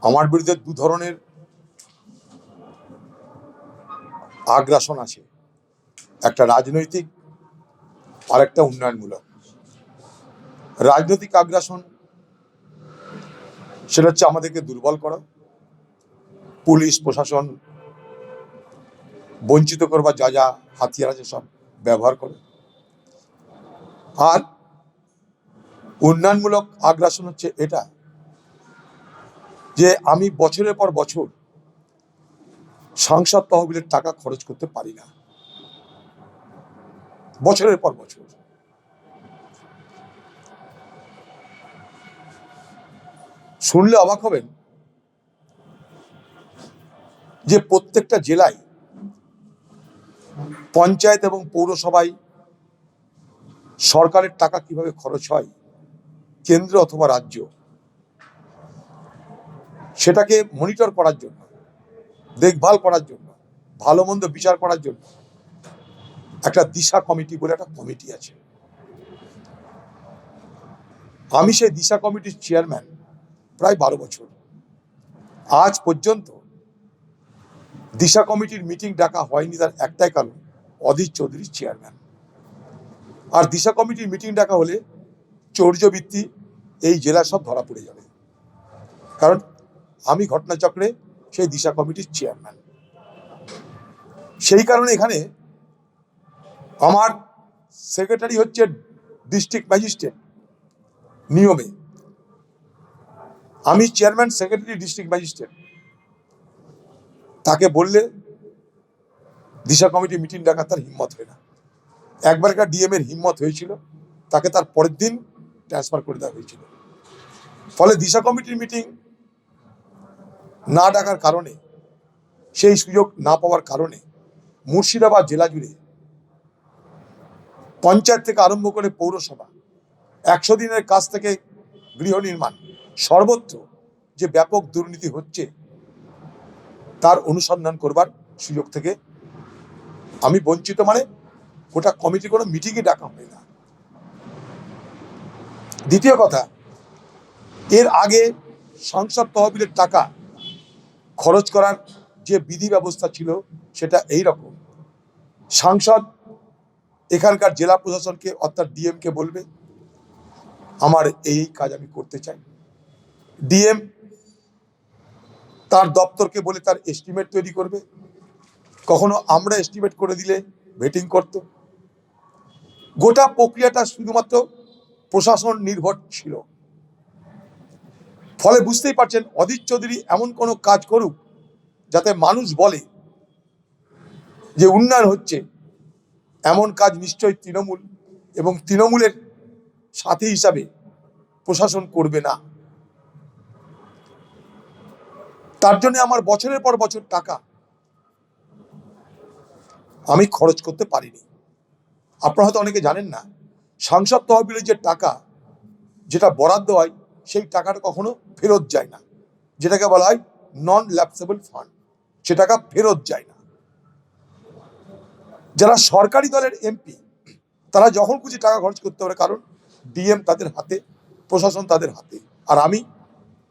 আমার বিরুদ্ধে দু ধরনের আগ্রাসন আছে, একটা রাজনৈতিক আর একটা উন্নয়নমূলক। রাজনৈতিক আগ্রাসন সেটা হচ্ছে আমাদেরকে দুর্বল করা, পুলিশ প্রশাসন বঞ্চিত করবার যা যা হাতিয়ার আছে সব ব্যবহার করে। আর উন্নয়নমূলক আগ্রাসন হচ্ছে এটা যে আমি বছরের পর বছর সংসদ তহবিলের টাকা খরচ করতে পারি না, বছরের পর বছর। শুনলে অবাক হবেন যে প্রত্যেকটা জেলায় পঞ্চায়েত এবং পৌরসভায় সরকারের টাকা কিভাবে খরচ হয়, কেন্দ্র অথবা রাজ্য, সেটাকে মনিটর করার জন্য, দেখভাল করার জন্য, ভালো মন্দ বিচার করার জন্য একটা দিশা কমিটি বলে একটা কমিটি আছে। আমি সেই দিশা কমিটির চেয়ারম্যান প্রায় 12 বছর। আজ পর্যন্ত দিশা কমিটির মিটিং ডাকা হয়নি, তার একটাই কারণ, অধীর চৌধুরী চেয়ারম্যান। আর দিশা কমিটির মিটিং ডাকা হলে চৌর্যবৃত্তি এই জেলা সব ধরা পড়ে যাবে, কারণ আমি ঘটনাচক্রে সেই দিশা কমিটির চেয়ারম্যান। সেই কারণে এখানে আমার সেক্রেটারি হচ্ছে ডিস্ট্রিক্ট ম্যাজিস্ট্রেট নিয়মে, আমি চেয়ারম্যান, সেক্রেটারি ডিস্ট্রিক্ট ম্যাজিস্ট্রেট। তাকে বললে দিশা কমিটি মিটিং ডাকার তার হিম্মত হয় না। একবার একটা ডিএম এর হিম্মত হয়েছিল, তাকে তার পরের দিন ট্রান্সফার করে দেওয়া হয়েছিল। ফলে দিশা কমিটির মিটিং না ডাকার কারণে, সেই সুযোগ না পাওয়ার কারণে মুর্শিদাবাদ জেলা জুড়ে পঞ্চায়েত থেকে আরম্ভ করে পৌরসভা, 100 দিনের কাজ থেকে গৃহ নির্মাণ, সর্বত্র যে ব্যাপক দুর্নীতি হচ্ছে তার অনুসন্ধান করবার সুযোগ থেকে আমি বঞ্চিত। মানে গোটা কমিটি কোনো মিটিংয়ে ডাকা হয় না। দ্বিতীয় কথা, এর আগে সংসদ তহবিলের টাকা খরচ করার যে বিধি ব্যবস্থা ছিল সেটা এই রকম: সাংসদ এখানকার জেলা প্রশাসনকে অর্থাৎ ডিএম কে বলবে আমার এই কাজ আমি করতে চাই, ডিএম তার দপ্তরকে বলে তার এস্টিমেট তৈরি করবে, কখনো আমরা এস্টিমেট করে দিলে ভেটিং করত। গোটা প্রক্রিয়াটা শুধুমাত্র প্রশাসন নির্ভর ছিল। ফলে বুঝতেই পারছেন, অধীর চৌধুরী এমন কোনো কাজ করুক যাতে মানুষ বলে যে উন্নয়ন হচ্ছে, এমন কাজ নিশ্চয়ই তৃণমূল এবং তৃণমূলের সাথী হিসাবে প্রশাসন করবে না। তার জন্য আমার বছরের পর বছর টাকা আমি খরচ করতে পারিনি। আপনারা হয়তো অনেকে জানেন না, সংসদ তহবিলের যে টাকা যেটা বরাদ্দ হয় সেই টাকাটা কখনো ফেরত যায় না, যেটাকে বলা হয় নন ল্যাপসেবল ফান্ড, সে টাকা ফেরত যায় না। যারা সরকারি দলের এমপি তারা যখন খুশি টাকা খরচ করতে পারে, কারণ ডিএম তাদের হাতে, প্রশাসন তাদের হাতে। আর আমি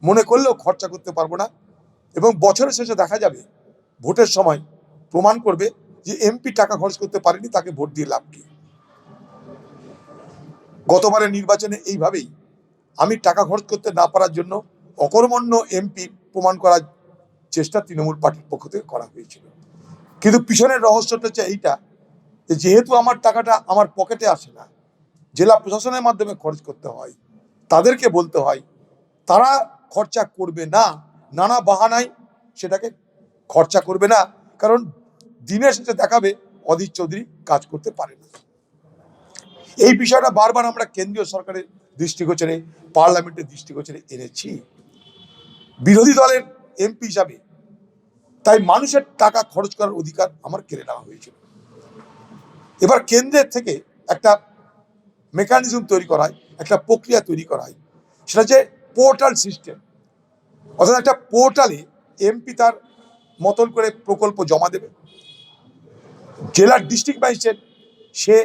মনে করলেও খরচা করতে পারবো না, এবং বছরের শেষে দেখা যাবে, ভোটের সময় প্রমাণ করবে যে এমপি টাকা খরচ করতে পারেনি, তাকে ভোট দিয়ে লাভ কি। গতবারের নির্বাচনে এইভাবেই আমি টাকা খরচ করতে না পারার জন্য অকর্মণ্য এমপি প্রমাণ করার চেষ্টা তৃণমূল পার্টির পক্ষ থেকে করা হয়েছিল। কিন্তু পিছনের রহস্যটা হচ্ছে এইটা, যেহেতু আমার টাকাটা আমার পকেটে আসে না, জেলা প্রশাসনের মাধ্যমে খরচ করতে হয়, তাদেরকে বলতে হয় তারা খরচা করবে না, নানা বাহানায় সেটাকে খরচা করবে না, কারণ দিনের শেষে দেখাবে অধীর চৌধুরী কাজ করতে পারে না। এই বিষয়টা বারবার আমরা কেন্দ্রীয় সরকারের দৃষ্টিগোচরে, পার্লামেন্টের দৃষ্টিগোচরে এনেছি বিরোধী দলের এমপি হিসাবে। তাই মানুষের টাকা খরচ করার অধিকার আমার কেড়ে নেওয়া হয়েছিল। এবার কেন্দ্রের থেকে একটা মেকানিজম তৈরি করা হয়, একটা প্রক্রিয়া তৈরি করা হয়, সেটা হচ্ছে পোর্টাল সিস্টেম। অর্থাৎ একটা পোর্টালে এমপি তার মতন করে প্রকল্প জমা দেবে, জেলার ডিস্ট্রিক্ট ম্যাজিস্ট্রেট সে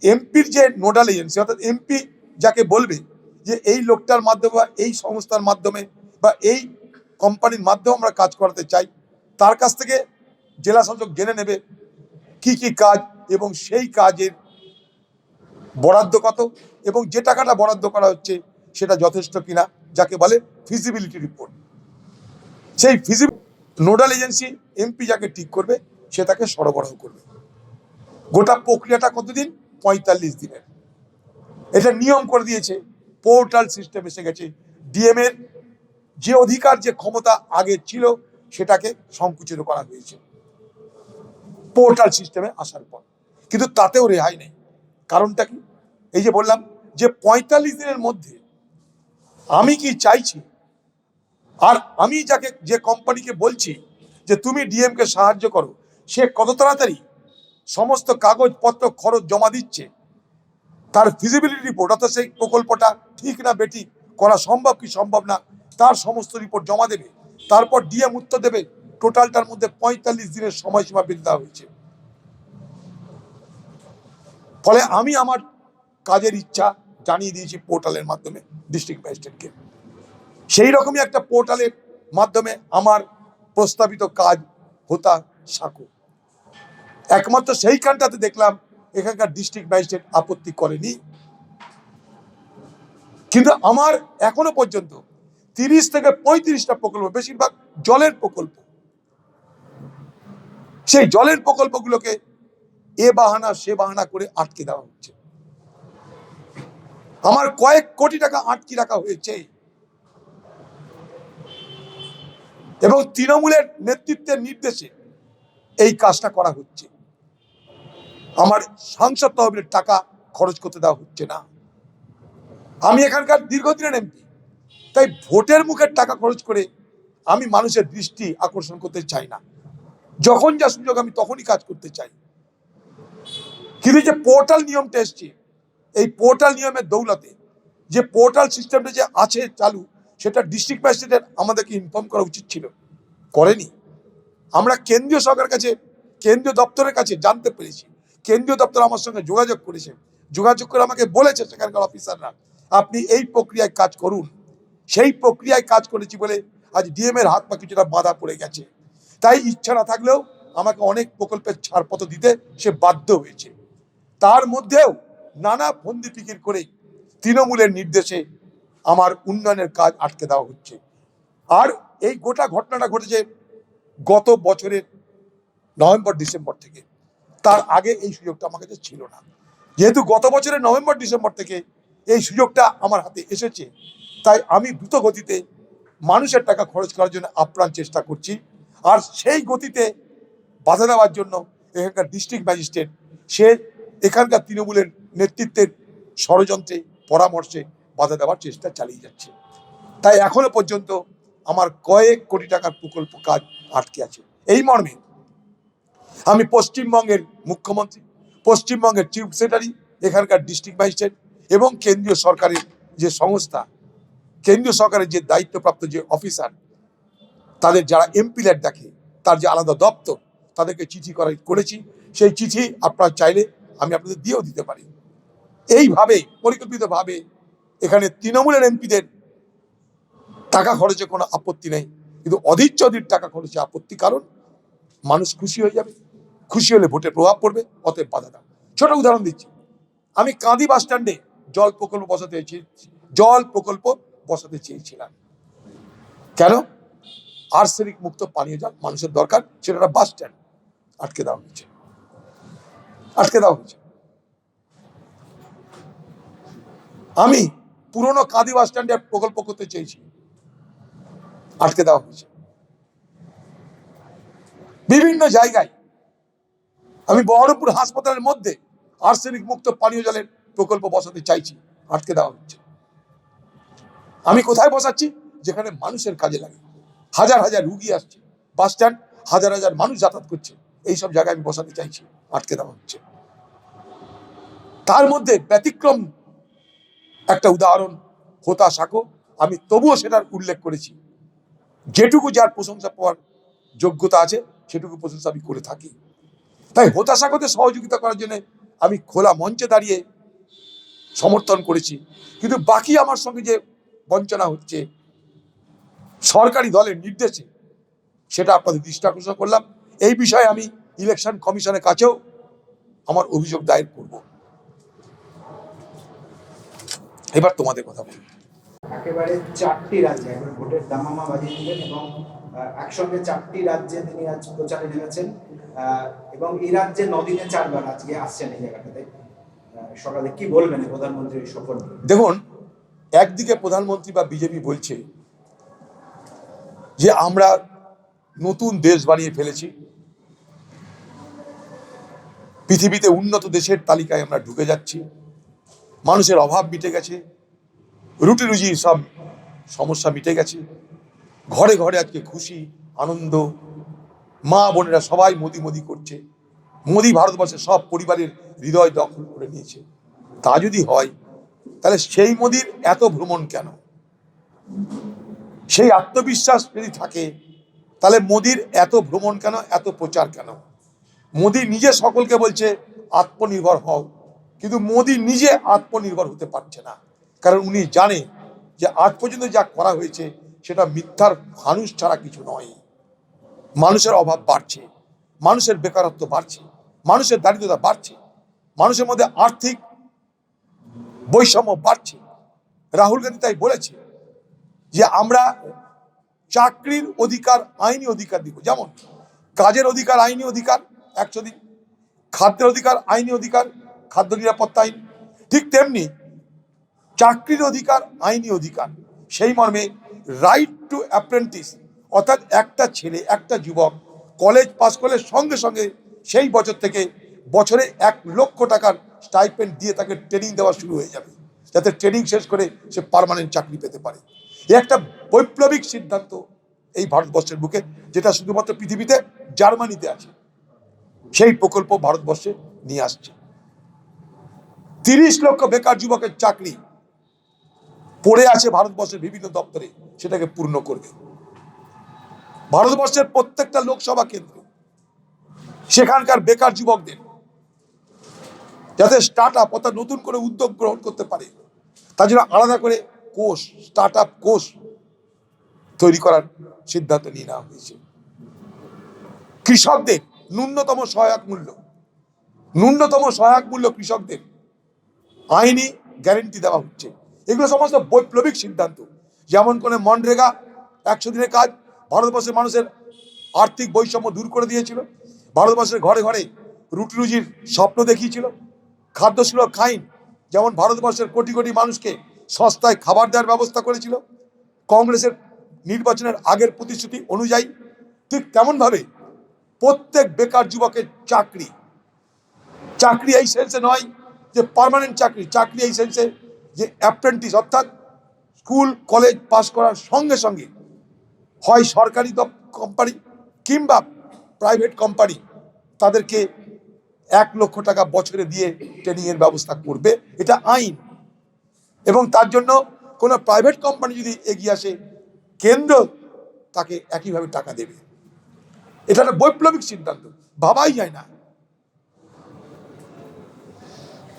এমপির যে নোডাল এজেন্সি, অর্থাৎ এমপি যাকে বলবে যে এই লোকটার মাধ্যমে বা এই সংস্থার মাধ্যমে বা এই কোম্পানির মাধ্যমে আমরা কাজ করাতে চাই, তার কাছ থেকে জেলা শাসক জেনে নেবে কি কি কাজ এবং সেই কাজের বরাদ্দ কত এবং যে টাকাটা বরাদ্দ করা হচ্ছে সেটা যথেষ্ট কিনা, যাকে বলে ফিজিবিলিটি রিপোর্ট। সেই নোডাল এজেন্সি এমপি যাকে ঠিক করবে সে তাকে সরবরাহ করবে। গোটা প্রক্রিয়াটা কতদিন? 45 দিনের। এটা নিয়ম করে দিয়েছে, পোর্টাল সিস্টেম এসে গেছে। ডিএম এর যে অধিকার যে ক্ষমতা আগে ছিল সেটাকে সংকুচিত করা হয়েছে পোর্টাল সিস্টেমে আসার পর, কিন্তু তাতেও রেহাই নেই। কারণটা কি? এই যে বললাম যে 45 দিনের মধ্যে আমি কি চাইছি আর আমি যাকে যে কোম্পানিকে বলছি যে তুমি ডিএম কে সাহায্য করো, সে কত তাড়াতাড়ি সমস্ত কাগজপত্র খরচ জমা দিচ্ছে, তার ফিজিবিলিটি রিপোর্ট অর্থাৎ সেই প্রকল্পটা ঠিক না বেঠিক, করা সম্ভব কি সম্ভব না, তার সমস্ত রিপোর্ট জমা দেবে, তারপর ডিএম উত্তর দেবে। টোটালটার মধ্যে 45 দিনের সময়সীমা বেঁধে দেওয়া হয়েছে। ফলে আমি আমার কাজের ইচ্ছা জানিয়ে দিয়েছি পোর্টালের মাধ্যমে ডিস্ট্রিক্ট ম্যাজিস্ট্রেটকে। সেই রকমই একটা পোর্টালের মাধ্যমে আমার প্রস্তাবিত কাজ হোতা সাঁকো, একমাত্র সেইখানটাতে দেখলাম এখানকার ডিস্ট্রিক্ট ম্যাজিস্ট্রেট আপত্তি করেনি। কিন্তু আমার এখনো পর্যন্ত 30 থেকে 35টা প্রকল্প, বেশিরভাগ জলের প্রকল্প, সেই জলের প্রকল্পগুলোকে এ বাহানা সে বাহানা করে আটকে দেওয়া হচ্ছে। আমার কয়েক কোটি টাকা আটকে রাখা হয়েছে এবং তৃণমূলের নেতৃত্বের নির্দেশে এই কাজটা করা হচ্ছে। আমার সাংসদ তহবিলের টাকা খরচ করতে দেওয়া হচ্ছে না। আমি এখানকার দীর্ঘদিনের এমপি, তাই ভোটের মুখের টাকা খরচ করে আমি মানুষের দৃষ্টি আকর্ষণ করতে চাই না। যখন যা সুযোগ আমি তখনই কাজ করতে চাই। কিন্তু যে পোর্টাল নিয়মটা এসছে, এই পোর্টাল নিয়মের দৌলতে যে পোর্টাল সিস্টেমটা যে আছে চালু, সেটা ডিস্ট্রিক্ট ম্যাজিস্ট্রেটের আমাদেরকে ইনফর্ম করা উচিত ছিল, করেনি। আমরা কেন্দ্রীয় সরকারের কাছে, কেন্দ্রীয় দপ্তরের কাছে জানতে পেরেছি, কেন্দ্রীয় দপ্তর আমার সঙ্গে যোগাযোগ করেছে, যোগাযোগ করে আমাকে বলেছে সেখানকার অফিসাররা আপনি এই প্রক্রিয়ায় কাজ করুন। সেই প্রক্রিয়ায় কাজ করেছি বলে আজ ডিএম এর হাত পা কিছুটা বাধা পড়ে গেছে। তাই ইচ্ছা না থাকলেও আমাকে অনেক প্রকল্পের ছাড়পত্র দিতে সে বাধ্য হয়েছে। তার মধ্যেও নানা ফন্দি ফিকির করে তৃণমূলের নির্দেশে আমার উন্নয়নের কাজ আটকে দেওয়া হচ্ছে। আর এই গোটা ঘটনাটা ঘটেছে গত বছরের নভেম্বর ডিসেম্বর থেকে। তার আগে এই সুযোগটা আমার কাছে ছিল না। যেহেতু গত বছরের নভেম্বর ডিসেম্বর থেকে এই সুযোগটা আমার হাতে এসেছে, তাই আমি দ্রুত গতিতে মানুষের টাকা খরচ করার জন্য আপ্রাণ চেষ্টা করছি। আর সেই গতিতে বাধা দেওয়ার জন্য এখানকার ডিস্ট্রিক্ট ম্যাজিস্ট্রেট সে এখানকার তৃণমূলের নেতৃত্বের ষড়যন্ত্রে পরামর্শে বাধা দেওয়ার চেষ্টা চালিয়ে যাচ্ছে। তাই এখনো পর্যন্ত আমার কয়েক কোটি টাকার প্রকল্প কাজ আটকে আছে। এই মর্মে আমি পশ্চিমবঙ্গের মুখ্যমন্ত্রী, পশ্চিমবঙ্গের চিফ সেক্রেটারি, এখানকার ডিস্ট্রিক্ট ম্যাজিস্ট্রেট এবং কেন্দ্রীয় সরকারের যে সংস্থা, কেন্দ্রীয় সরকারের যে দায়িত্বপ্রাপ্ত যে অফিসার, তাদের যারা এমপিল্যাট দেখে, তার যে আলাদা দপ্তর, তাদেরকে চিঠি করেছি। সেই চিঠি আপনারা চাইলে আমি আপনাদের দিয়েও দিতে পারি। এইভাবে পরিকল্পিতভাবে এখানে তৃণমূলের এমপিদের টাকা খরচে কোনো আপত্তি নেই, কিন্তু অধীর চৌধুরীর টাকা খরচে আপত্তি। কারণ মানুষ খুশি হয়ে যাবে, খুশি হলে ভোটে প্রভাব পড়বে, অতএব বাধা দাও। ছোট উদাহরণ দিচ্ছি, আমি কাঁদি বাস স্ট্যান্ডে জল প্রকল্প বসাতে চেয়েছিলাম। কেন? আর্সেনিক মুক্ত পানীয় জল মানুষের দরকার, সেটা একটা বাস স্ট্যান্ড। আটকে দেওয়া হয়েছে, আটকে দেওয়া হয়েছে। আমি পুরনো কাঁদি বাস স্ট্যান্ডে প্রকল্প করতে চেয়েছি, আটকে দেওয়া হয়েছে। বিভিন্ন জায়গায় আমি বহরমপুর হাসপাতালের মধ্যে আর্সেনিক মুক্ত পানীয় জলের প্রকল্প বসাতে চাইছি, আটকে দেওয়া হচ্ছে। আমি কোথায় বসাচ্ছি? যেখানে মানুষের কাজে লাগে। হাজার হাজার রুগী আসছে, বাস স্ট্যান্ড, হাজার হাজার মানুষ যাতায়াত করছে, এইসব জায়গায় আমি বসাতে চাইছি, আটকে দেওয়া হচ্ছে। তার মধ্যে ব্যতিক্রম একটা উদাহরণ হোতা সাঁকো, আমি তবুও সেটার উল্লেখ করেছি। যেটুকু যার প্রশংসা পাওয়ার যোগ্যতা আছে সেটুকু প্রশংসা আমি করে থাকি। তাই হোতা সাঁকোতে সহযোগিতা করার জন্য আমি খোলা মঞ্চে দাঁড়িয়ে সমর্থন করেছি। কিন্তু বাকি আমার সঙ্গে যে বঞ্চনা হচ্ছে সরকারি দলের নির্দেশে, সেটা আপনাদের দৃষ্টি আকর্ষণ করলাম। এই বিষয়ে আমি ইলেকশন কমিশনের কাছেও আমার অভিযোগ দায়ের করব। এবার তোমাদের কথা বলি। একেবারে 4টি রাজ্যে একবার ভোটের দামামা বাজিয়ে দিলেন এবং একসঙ্গে 4টি রাজ্যে তিনি আজ প্রচারে নেমেছেন এবং এই রাজ্যে 9 দিনে 4 বার আজকে আসছেন এই জায়গাটাতে। সকালে কি বলবেন প্রধানমন্ত্রীর সফর নিয়ে? দেখুন, একদিকে প্রধানমন্ত্রী বা বিজেপি বলছে যে আমরা নতুন দেশ বানিয়ে ফেলেছি, পৃথিবীতে উন্নত দেশের তালিকায় আমরা ঢুকে যাচ্ছি, মানুষের অভাব মিটে গেছে, রুটি রুজি সব সমস্যা মিটে গেছে, ঘরে ঘরে আজকে খুশি আনন্দ, মা বোনেরা সবাই মোদি মোদি করছে, মোদি ভারতবর্ষের সব পরিবারের হৃদয় দখল করে নিয়েছে। তা যদি হয় তাহলে সেই মোদির এত ভ্রমণ কেন? সেই আত্মবিশ্বাস যদি থাকে তাহলে মোদির এত ভ্রমণ কেন, এত প্রচার কেন? মোদি নিজে সকলকে বলছে আত্মনির্ভর হও, কিন্তু মোদি নিজে আত্মনির্ভর হতে পারছে না, কারণ উনি জানে যে আজ পর্যন্ত যা করা হয়েছে সেটা মিথ্যার ফানুস ছাড়া কিছু নয়। মানুষের অভাব বাড়ছে, মানুষের বেকারত্ব বাড়ছে, মানুষের দারিদ্রতা বাড়ছে, মানুষের মধ্যে আর্থিক বৈষম্য বাড়ছে। রাহুল গান্ধী তাই বলেছে যে আমরা চাকরির অধিকার আইনি অধিকার দিব, যেমন কাজের অধিকার আইনি অধিকার 100 দিন, খাদ্যের অধিকার আইনি অধিকার, খাদ্য নিরাপত্তা আইন, ঠিক তেমনি চাকরির অধিকার আইনি অধিকার। সেই মর্মে রাইট টু অ্যাপ্রেন্টিস, অর্থাৎ একটা ছেলে একটা যুবক কলেজ পাস করলে সঙ্গে সঙ্গে সেই বছর থেকে বছরে 1 লক্ষ টাকার স্টাইপেন্ড দিয়ে তাকে ট্রেনিং দেওয়া শুরু হয়ে যাবে, যাতে ট্রেনিং শেষ করে সে পার্মানেন্ট চাকরি পেতে পারে। এ একটা বৈপ্লবিক সিদ্ধান্ত এই ভারতবর্ষের বুকে, যেটা শুধুমাত্র পৃথিবীতে জার্মানিতে আছে। সেই প্রকল্প ভারতবর্ষে নিয়ে আসছে। 30 লক্ষ বেকার যুবকের চাকরি পড়ে আছে ভারতবর্ষের বিভিন্ন দপ্তরে, সেটাকে পূর্ণ করবে। ভারতবর্ষের প্রত্যেকটা লোকসভা কেন্দ্রে সেখানকার বেকার যুবকদের যাতে স্টার্ট আপ অর্থাৎ নতুন করে উদ্যোগ গ্রহণ করতে পারে, তার জন্য আলাদা করে কোষ, স্টার্ট আপ কোষ তৈরি করার সিদ্ধান্ত নিয়ে নেওয়া হয়েছে। কৃষকদের ন্যূনতম সহায়ক মূল্য কৃষকদের আইনি গ্যারেন্টি দেওয়া হচ্ছে। এগুলো সমস্ত বৈপ্লবিক সিদ্ধান্ত। যেমন করে মনরেগা 100 দিনের কাজ ভারতবর্ষের মানুষের আর্থিক বৈষম্য দূর করে দিয়েছিল, ভারতবর্ষের ঘরে ঘরে রুটি রুজির স্বপ্ন দেখিয়েছিল। খাদ্য সুরক্ষা আইন যেমন ভারতবর্ষের কোটি কোটি মানুষকে সস্তায় খাবার দেওয়ার ব্যবস্থা করেছিল কংগ্রেসের নির্বাচনের আগের প্রতিশ্রুতি অনুযায়ী, ঠিক তেমনভাবে প্রত্যেক বেকার যুবকের চাকরি এই সেন্সে নয় যে পার্মানেন্ট চাকরি এই সেন্সে যে অ্যাপ্রেন্টিস, অর্থাৎ স্কুল কলেজ পাস করার সঙ্গে সঙ্গে হয় সরকারি কোম্পানি কিংবা প্রাইভেট কোম্পানি তাদেরকে 1 লক্ষ টাকা বছরে দিয়ে ট্রেনিংয়ের ব্যবস্থা করবে। এটা আইন, এবং তার জন্য কোনো প্রাইভেট কোম্পানি যদি এগিয়ে আসে কেন্দ্র তাকে একইভাবে টাকা দেবে। এটা একটা বৈপ্লবিক সিদ্ধান্ত, ভাবাই যায় না।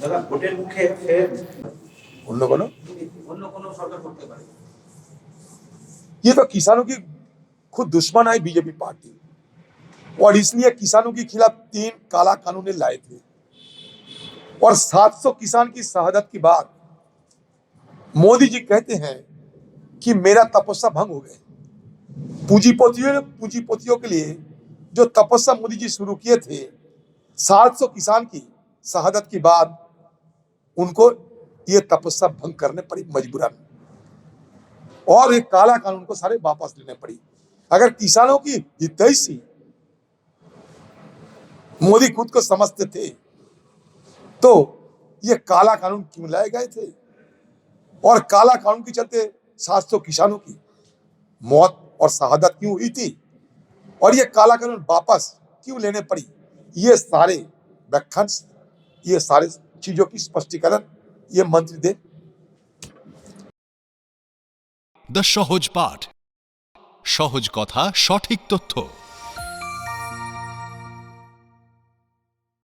দাদা, ভোটের মুখে ফের অন্য কোনো সরকার করতে পারে। ये तो किसानों की खुद दुश्मन है बीजेपी पार्टी, और इसलिए किसानों के खिलाफ 3 काला कानून लाए थे, और 700 किसान की शहादत की बात मोदी जी कहते हैं कि मेरा तपस्या भंग हो गए। पूंजीपतियों के लिए जो तपस्या मोदी जी शुरू किए थे, 700 किसान की शहादत के बाद उनको ये तपस्या भंग करने पड़ी मजबूरन, और ये काला कानून को सारे वापस लेने पड़ी। अगर किसानों की हितैषी मोदी खुद को समझते थे तो ये काला कानून क्यों लाए गए थे, और काला कानून के चलते 700 किसानों की मौत और शहादत क्यों हुई थी, और ये काला कानून वापस क्यों लेने पड़ी। ये सारे व्याख्यान, ये सारे चीजों की स्पष्टीकरण ये मंत्री दे। দ্য সহজ পাঠ, সহজ কথা, সঠিক তথ্য।